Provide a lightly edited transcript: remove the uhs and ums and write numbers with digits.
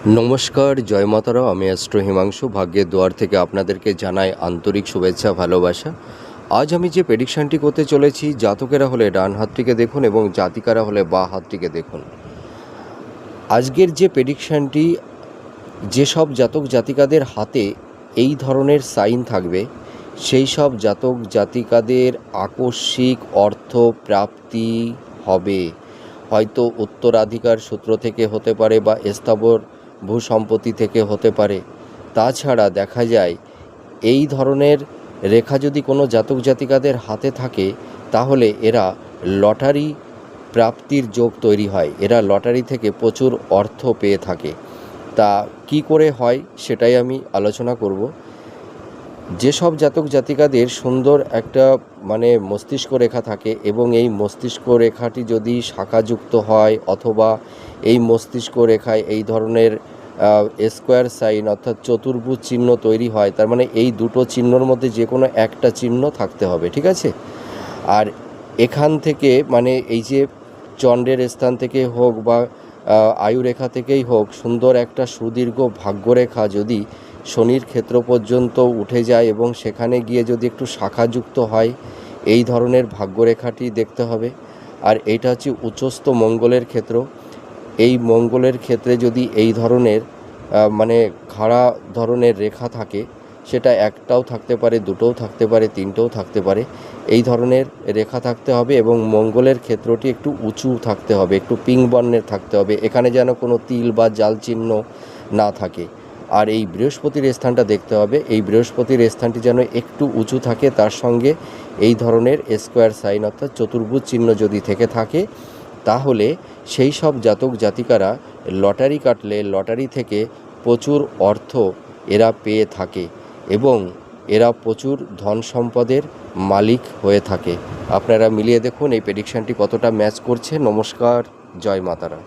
নমস্কার, জয় মাতারা। আমি অ্যাস্ট্রো হিমাংশু ভাগ্যের দুয়ার থেকে আপনাদেরকে জানাই আন্তরিক শুভেচ্ছা, ভালোবাসা। আজ আমি যে প্রেডিকশানটি করতে চলেছি, জাতকেরা হলে ডান হাতটিকে দেখুন এবং জাতিকারা হলে বাঁ হাতটিকে দেখুন। আজকের যে প্রেডিকশানটি, যেসব জাতক জাতিকাদের হাতে এই ধরনের সাইন থাকবে, সেই সব জাতক জাতিকাদের আকস্মিক অর্থ প্রাপ্তি হবে। হয়তো উত্তরাধিকার সূত্র থেকে হতে পারে বা স্থাবর ভূসম্পত্তি থেকে হতে পারে। তাছাড়া দেখা যায় এই ধরনের রেখা যদি কোনো জাতক জাতিকাদের হাতে থাকে, তাহলে এরা লটারি প্রাপ্তির যোগ তৈরি হয়। এরা লটারি থেকে প্রচুর অর্থ পেয়ে থাকে। তা কি করে হয় সেটাই আমি আলোচনা করব। যেসব জাতক জাতিকাদের সুন্দর একটা মস্তিষ্ক রেখা থাকে এবং এই মস্তিষ্ক রেখাটি যদি শাখাযুক্ত হয়, অথবা এই মস্তিষ্ক রেখায় এই ধরনের স্কোয়ার সাইন অর্থাৎ চতুর্ভুজ চিহ্ন তৈরি হয়, তার মানে এই দুটো চিহ্নর মধ্যে যে কোনো একটা চিহ্ন থাকতে হবে, ঠিক আছে? আর এখান থেকে এই যে চন্দ্রের স্থান থেকে হোক বা আয়ুরেখা থেকেই হোক, সুন্দর একটা সুদীর্ঘ ভাগ্যরেখা যদি শনির ক্ষেত্র পর্যন্ত উঠে যায় এবং সেখানে গিয়ে যদি একটু শাখাযুক্ত হয়, এই ধরনের ভাগ্যরেখাটি দেখতে হবে। আর এইটা হচ্ছে উচ্চস্থ মঙ্গলের ক্ষেত্র। এই মঙ্গলের ক্ষেত্রে যদি এই ধরনের খাড়া ধরনের রেখা থাকে, সেটা একটাও থাকতে পারে, দুটোও থাকতে পারে, তিনটেও থাকতে পারে, এই ধরনের রেখা থাকতে হবে এবং মঙ্গলের ক্ষেত্রটি একটু উঁচু থাকতে হবে, একটু পিঙ্ক বর্ণের থাকতে হবে। এখানে যেন কোনো তিল বা জাল চিহ্ন না থাকে। আর এই বৃহস্পতির স্থানটা দেখতে হবে, এই বৃহস্পতির স্থানটি যেন একটু উঁচু থাকে, তার সঙ্গে এই ধরনের স্কোয়ার সাইন অর্থাৎ চতুর্ভুজ চিহ্ন যদি থেকে থাকে, তাহলে সেই সব জাতক জাতিকারা লটারি কাটলে লটারি থেকে প্রচুর অর্থ এরা পেয়ে থাকে এবং এরা প্রচুর ধন সম্পদের মালিক হয়ে থাকে। আপনারা মিলিয়ে দেখুন এই প্রেডিকশানটি কতটা ম্যাচ করছে। নমস্কার, জয় মাতারা।